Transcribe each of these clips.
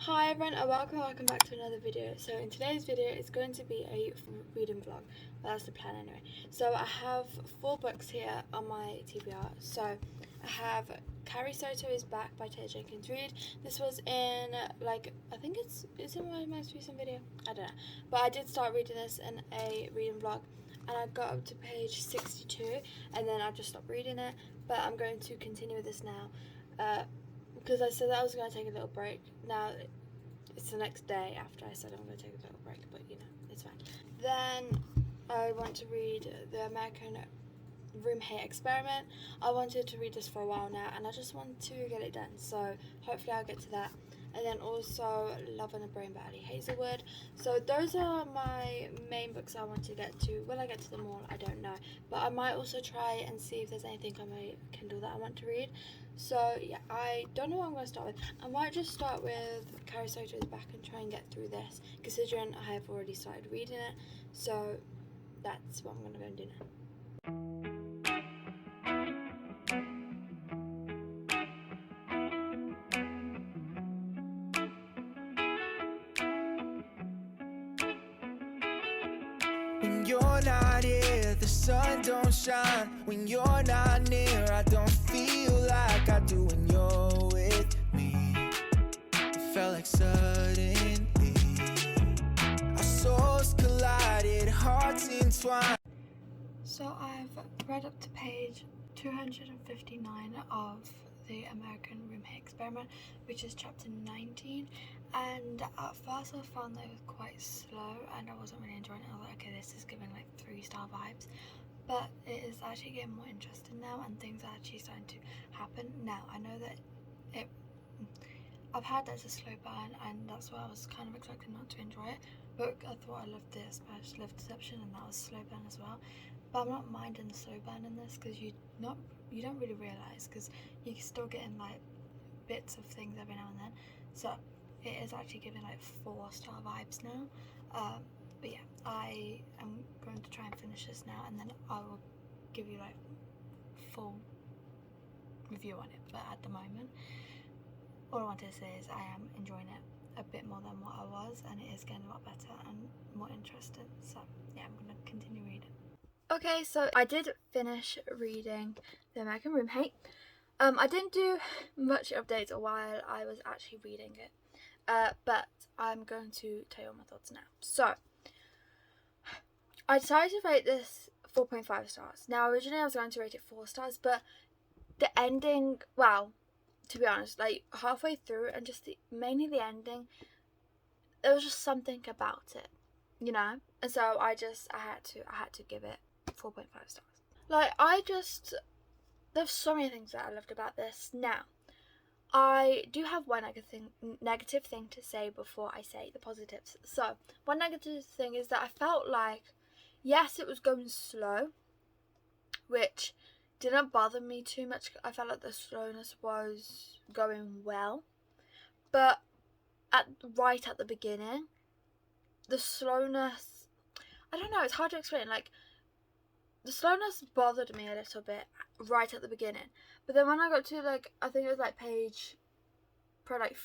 Hi everyone and welcome back to another video. So in today's video it's going to be a reading vlog. Well, that's the plan anyway. So I have 4 books here on my TBR. So I have Carrie Soto is Back by Taylor Jenkins Reid. This was in I think it's in my most recent video. I don't know. But I did start reading this in a reading vlog and I got up to page 62 and then I just stopped reading it. But I'm going to continue with this now. Because I said that I was going to take a little break. Now it's the next day after I said I'm going to take a little break, but you know, it's fine. Then I want to read The American Roommate Experiment. I wanted to read this for a while now and I just want to get it done, so hopefully I'll get to that. And then also Love on the Brain by Ali Hazelwood. So those are my main books I want to get to. Will I get to them all? I don't know. But I might also try and see if there's anything on my Kindle that I want to read. So yeah, I don't know what I'm going to start with. I might just start with Carrie Soto's Back and try and get through this, considering I have already started reading it. So that's what I'm going to go and do now. When you're not here, the sun don't shine. When you're not near, I don't feel like I do when you're with me. It felt like suddenly our souls collided, hearts entwined. So I've read up to page 259 of The American Roommate Experiment, which is chapter 19, and at first I found that it was quite slow and I wasn't really enjoying it. I was like, okay, this is giving like 3-star vibes, but it is actually getting more interesting now and things are actually starting to happen. Now I know that I've had that as a slow burn and that's why I was kind of expecting not to enjoy it, but I thought I loved this Spanish Love Deception and that was slow burn as well. But I'm not minding the slow burn in this because you don't really realise, because you're still getting like bits of things every now and then. So it is actually giving like 4-star vibes now. But yeah, I am going to try and finish this now and then I will give you like full review on it. But at the moment, all I wanted to say is I am enjoying it a bit more than what I was, and it is getting a lot better and more interesting. So yeah, I'm going to continue reading. Okay, so I did finish reading The American Roommate. I didn't do much updates while I was actually reading it, but I'm going to tell you all my thoughts now. So, I decided to rate this 4.5 stars. Now, originally I was going to rate it 4 stars, but the ending, well, to be honest, like halfway through and just mainly the ending, there was just something about it, you know? And so I had to give it 4.5 stars. Like, there's so many things that I loved about this. Now, I do have one negative thing to say before I say the positives. So, one negative thing is that I felt like, yes, it was going slow, which didn't bother me too much. I felt like the slowness was going well, but right at the beginning, the slowness, I don't know, it's hard to explain. Like, the slowness bothered me a little bit right at the beginning, but then when I got to like, I think it was like page probably like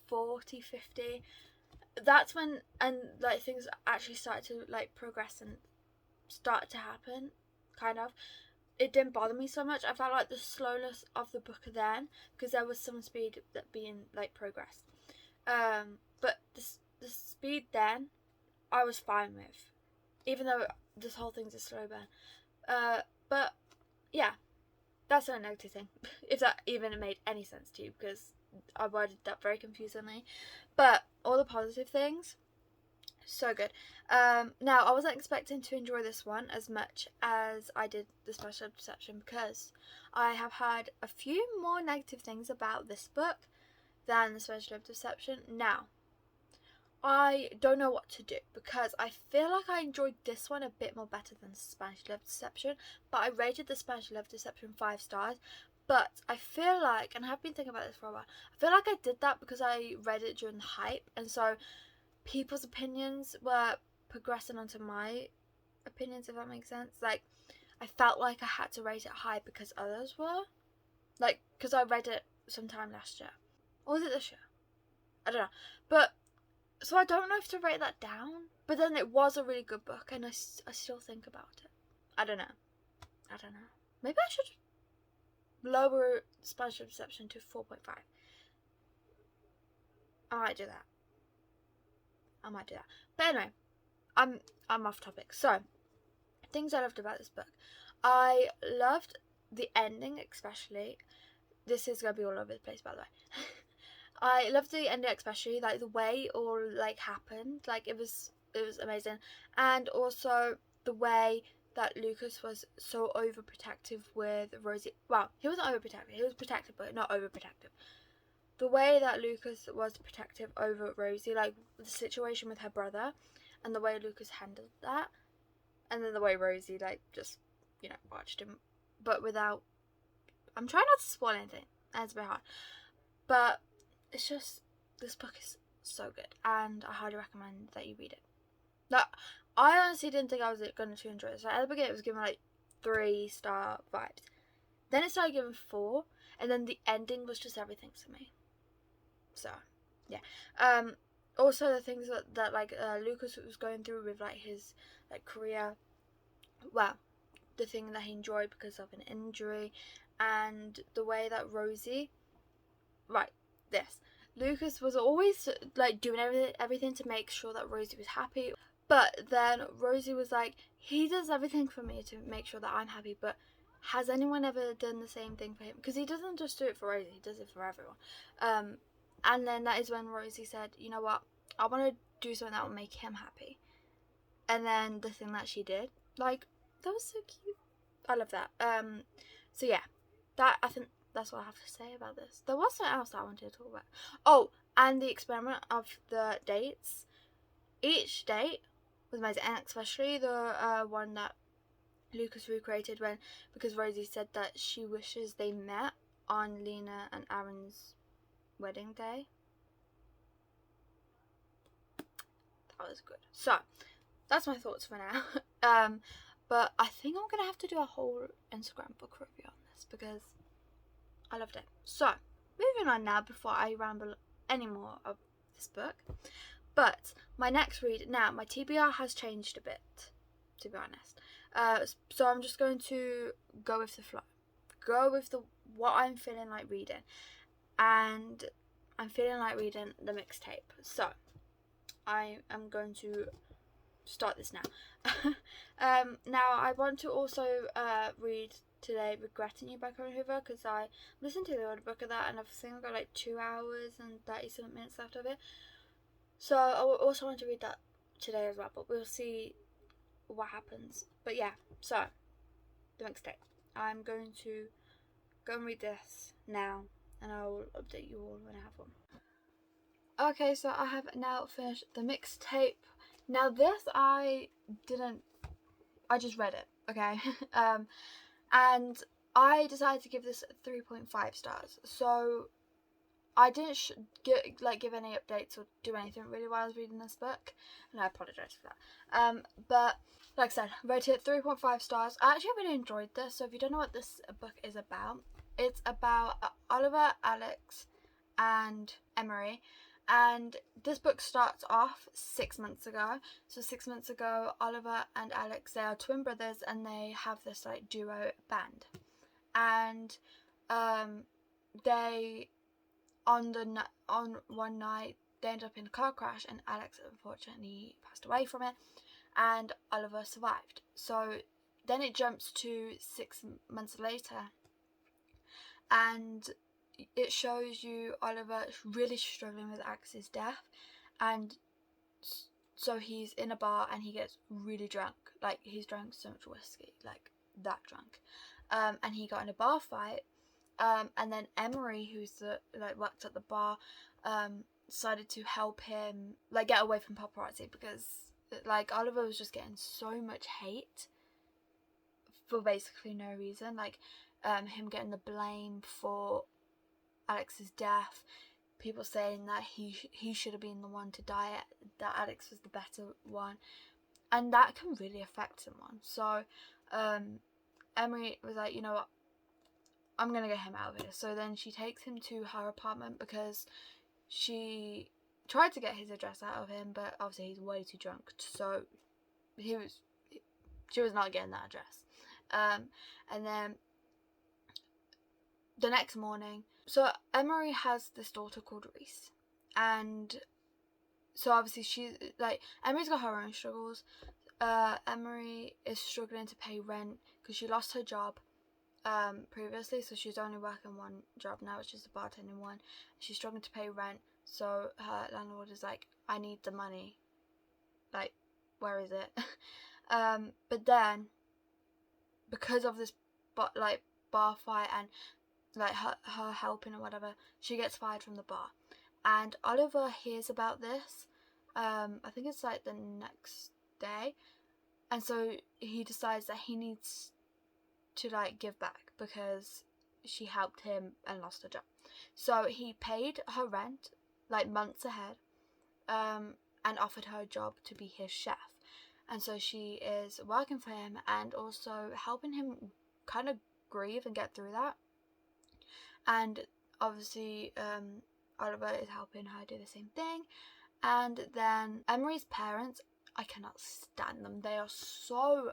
40, 50, that's when like things actually started to like progress and start to happen, kind of. It didn't bother me so much. I felt like the slowness of the book then, because there was some speed that being like progressed, but the speed then I was fine with, even though this whole thing's a slow burn. But yeah, that's a negative thing, if that even made any sense to you, because I worded that very confusingly. But all the positive things, so good. Now, I wasn't expecting to enjoy this one as much as I did the Spanish Love Deception, because I have heard a few more negative things about this book than the Spanish Love Deception. Now, I don't know what to do, because I feel like I enjoyed this one a bit more better than Spanish Love Deception, but I rated the Spanish Love Deception 5 stars. But I feel like, and I have been thinking about this for a while, I feel like I did that because I read it during the hype, and so people's opinions were progressing onto my opinions, if that makes sense. Like, I felt like I had to rate it high because others were, like, because I read it sometime last year, or was it this year? I don't know. But, so I don't know if to rate that down. But then it was a really good book, and I still think about it. I don't know. Maybe I should lower Spanish Reception to 4.5. I might do that. But anyway, I'm off topic. So, things I loved about this book. I loved the ending, especially. This is gonna be all over the place, by the way. I loved the ending, especially, like the way it all like happened. Like it was amazing, and also the way that Lucas was so overprotective with Rosie. Well, he wasn't overprotective. He was protective, but not overprotective. The way that Lucas was protective over Rosie, like the situation with her brother, and the way Lucas handled that, and then the way Rosie like just, you know, watched him, but without. I'm trying not to spoil anything, and it's a bit hard, but it's just, this book is so good, and I highly recommend that you read it. Like, I honestly didn't think I was going to enjoy this. Like, at the beginning, it was given like 3-star vibes. Then it started giving 4, and then the ending was just everything to me. So, yeah. Also, the things that like Lucas was going through with like his like career. Well, the thing that he enjoyed because of an injury, and the way that Rosie. Right. This. Lucas was always like doing everything to make sure that Rosie was happy. But then Rosie was like, he does everything for me to make sure that I'm happy, but has anyone ever done the same thing for him? Because he doesn't just do it for Rosie, he does it for everyone. And then that is when Rosie said, you know what, I want to do something that will make him happy. And then the thing that she did, like, that was so cute. I love that. So yeah, that, I think that's what I have to say about this. There was something else that I wanted to talk about. Oh, and the experiment of the dates. Each date was amazing, and especially the one that Lucas recreated because Rosie said that she wishes they met on Lena and Aaron's wedding day. That was good. So that's my thoughts for now. But I think I'm gonna have to do a whole Instagram book review on this because I loved it. So moving on now, before I ramble any more of this book. But my next read, now my TBR has changed a bit, to be honest. So I'm just going to go with the flow, go with what I'm feeling like reading, and I'm feeling like reading the mixtape. So I am going to start this now. Now I want to also read today "Regretting You" by Colin Hoover, because I listened to the audiobook of that, and I think I've got like 2 hours and 30-something minutes left of it. So I also want to read that today as well, but we'll see what happens. But yeah, so the mixtape. I'm going to go and read this now, and I'll update you all when I have one. Okay, so I have now finished the mixtape. Now this I just read it, okay? And I decided to give this 3.5 stars. So I didn't give any updates or do anything really while I was reading this book, and I apologise for that. But like I said, rated 3.5 stars. I actually really enjoyed this. So if you don't know what this book is about, it's about Oliver, Alex, and Emery. And this book starts off 6 months ago. So 6 months ago, Oliver and Alex, they are twin brothers, and they have this like duo band. And they on one night they end up in a car crash, and Alex unfortunately passed away from it, and Oliver survived. So then it jumps to 6 months later, and it shows you Oliver really struggling with Alex's death, and so he's in a bar and he gets really drunk. Like, he's drank so much whiskey, like that drunk, and he got in a bar fight. And then Emery, who's worked at the bar, decided to help him get away from paparazzi, because Oliver was just getting so much hate for basically no reason. Him getting the blame for Alex's death, people saying that he should have been the one to die, that Alex was the better one, and that can really affect someone. So Emery was like, you know what, I'm gonna get him out of here. So then she takes him to her apartment because she tried to get his address out of him, but obviously he's way too drunk, so she was not getting that address. And then the next morning, so Emery has this daughter called Reese, and so obviously she's like, Emery's got her own struggles. Emery is struggling to pay rent because she lost her job previously, so she's only working one job now, which is the bartending one. She's struggling to pay rent, so her landlord is like, I need the money, like, where is it? But then because of this bar fight and like her helping or whatever, she gets fired from the bar, and Oliver hears about this. I think it's like the next day, and so he decides that he needs to like give back because she helped him and lost her job. So he paid her rent like months ahead, and offered her a job to be his chef, and so she is working for him and also helping him kind of grieve and get through that. And obviously Oliver is helping her do the same thing. And then Emery's parents, I cannot stand them. They are so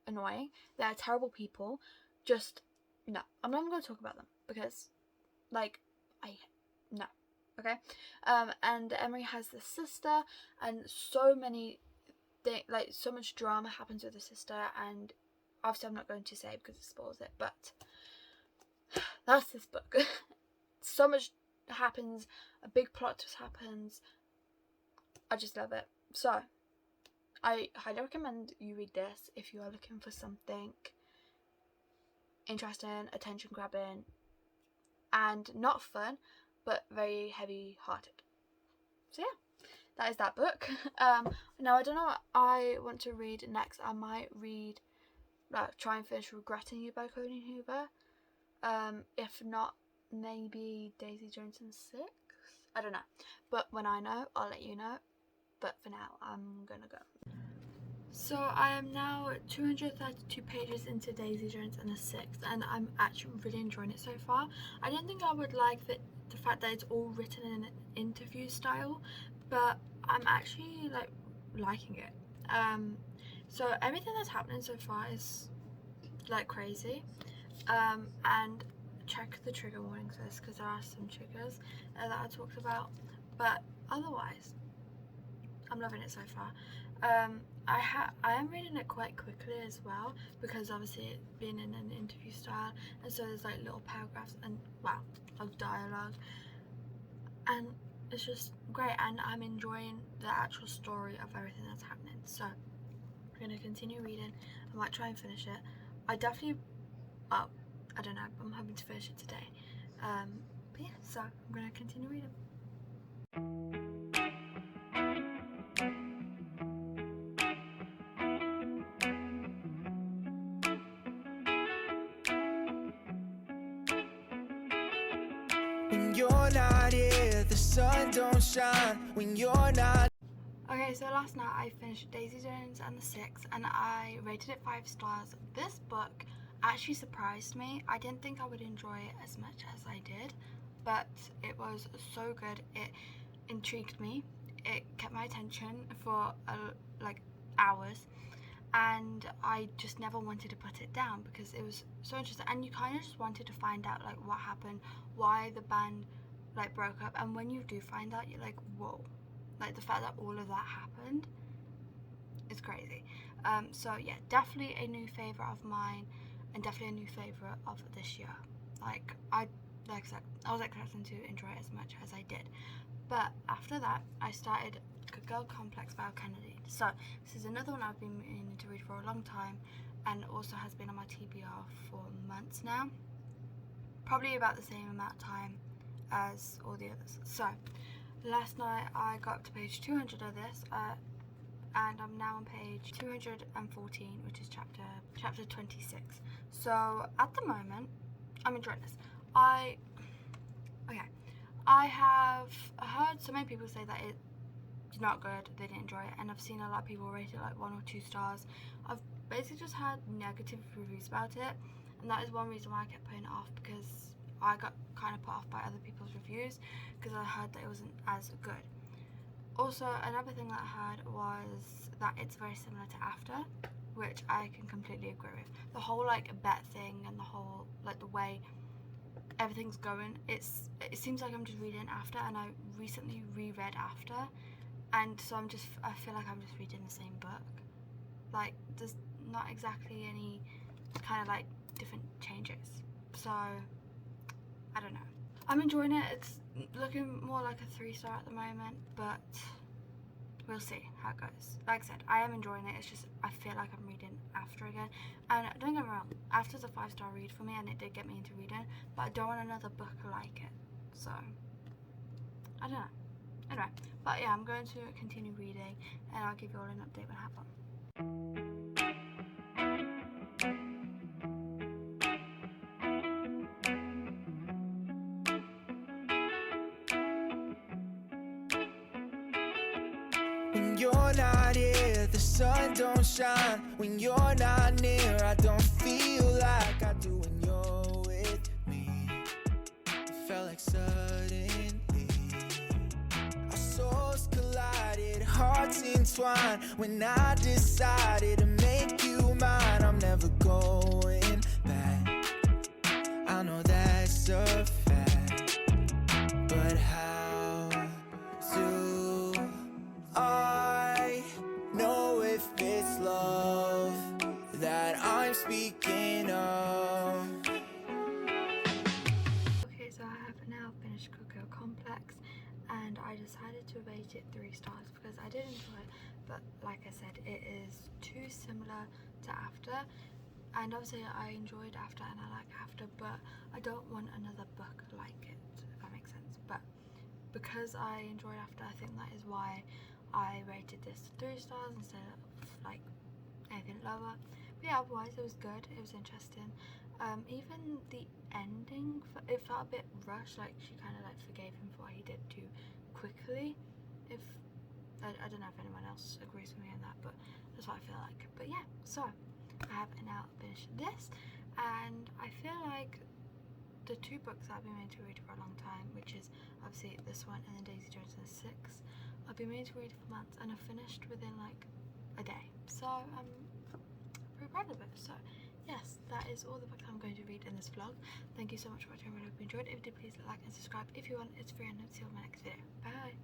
annoying. They are terrible people. Just no, I'm not even going to talk about them because like no. Okay. And Emery has this sister, and so much drama happens with the sister, and obviously I'm not going to say because it spoils it, but that's this book. So much happens, a big plot twist happens. I just love it. So I highly recommend you read this if you are looking for something interesting, attention grabbing, and not fun, but very heavy hearted. So yeah, that is that book. Now I don't know what I want to read next. I might read try and finish Regretting You by Colleen Hoover. If not, maybe Daisy Jones and Six. I don't know, but when I know, I'll let you know. But for now, I'm gonna go. So I am now 232 pages into Daisy Jones and the Six, and I'm actually really enjoying it so far. I didn't think I would like the fact that it's all written in an interview style, but I'm actually like liking it. So everything that's happening so far is like crazy. And check the trigger warnings list because there are some triggers that I talked about, but otherwise I'm loving it so far. I am reading it quite quickly as well because obviously it being in an interview style, and so there's like little paragraphs and of dialogue, and it's just great, and I'm enjoying the actual story of everything that's happening. So I'm gonna continue reading. I might try and finish it. I definitely I don't know, I'm hoping to finish it today. But yeah, so I'm gonna continue reading. When you're not here, the sun don't shine. When you're not. Okay, so last night I finished Daisy Jones and the Six, and I rated it 5 stars. This book actually surprised me. I didn't think I would enjoy it as much as I did, but it was so good. It intrigued me. It kept my attention for like hours, and I just never wanted to put it down because it was so interesting, and you kind of just wanted to find out like what happened, why the band like broke up, and when you do find out, you're like, whoa, like the fact that all of that happened is crazy. So yeah, definitely a new favourite of mine, and definitely a new favourite of this year. Like I said, I was expecting to enjoy it as much as I did, but after that I started Good Girl Complex by Kennedy. So this is another one I've been meaning to read for a long time, and also has been on my TBR for months now, probably about the same amount of time as all the others. So last night I got up to page 200 of this, and I'm now on page 214, which is chapter 26. So at the moment, I'm enjoying this. I have heard so many people say that it's not good, they didn't enjoy it, and I've seen a lot of people rate it like 1 or 2 stars. I've basically just heard negative reviews about it, and that is one reason why I kept putting it off, because I got kind of put off by other people's reviews because I heard that it wasn't as good. Also, another thing that I heard was that it's very similar to After, which I can completely agree with. The whole like bet thing and the whole like the way everything's going, it seems like I'm just reading After, and I recently reread After, and so I feel like I'm just reading the same book. Like there's not exactly any kind of like different changes, so I don't know. I'm enjoying it. It's looking more like a 3-star at the moment, but we'll see how it goes. Like I said, I am enjoying it. It's just I feel like I'm reading After again. And don't get me wrong, After's a 5-star read for me, and it did get me into reading, but I don't want another book like it. So I don't know. Anyway, but yeah, I'm going to continue reading, and I'll give you all an update when I have one. When you're not here, the sun don't shine. When you're not near, I don't feel like I do when you're with me. It felt like suddenly our souls collided, hearts entwined. When I decided to make you mine, I'm never going back. I know that's a fact, but how do I know if it's love that I'm speaking of? Okay, so I have now finished Cocoa Complex, and I decided to rate it 3 stars because I did enjoy it, but like I said, it is too similar to After. And obviously I enjoyed After and I like After, but I don't want another book like it, if that makes sense. But because I enjoyed After, I think that is why I rated this 3 stars instead of like anything lower. But yeah, otherwise it was good, it was interesting. Even the ending, it felt a bit rushed, like she kind of like forgave him for what he did too quickly. If I don't know if anyone else agrees with me on that, but that's what I feel like. But yeah, so I have now finished this, and I feel like the 2 books I've been meaning to read for a long time, which is obviously this one and then Daisy Jones and the Six, I've been meaning to read for months, and I finished within like a day, so I'm pretty proud of it. So yes, that is all the books I'm going to read in this vlog. Thank you so much for watching. I really hope you enjoyed. If you did, please like and subscribe if you want. It's free, and I'll see you on my next video. Bye.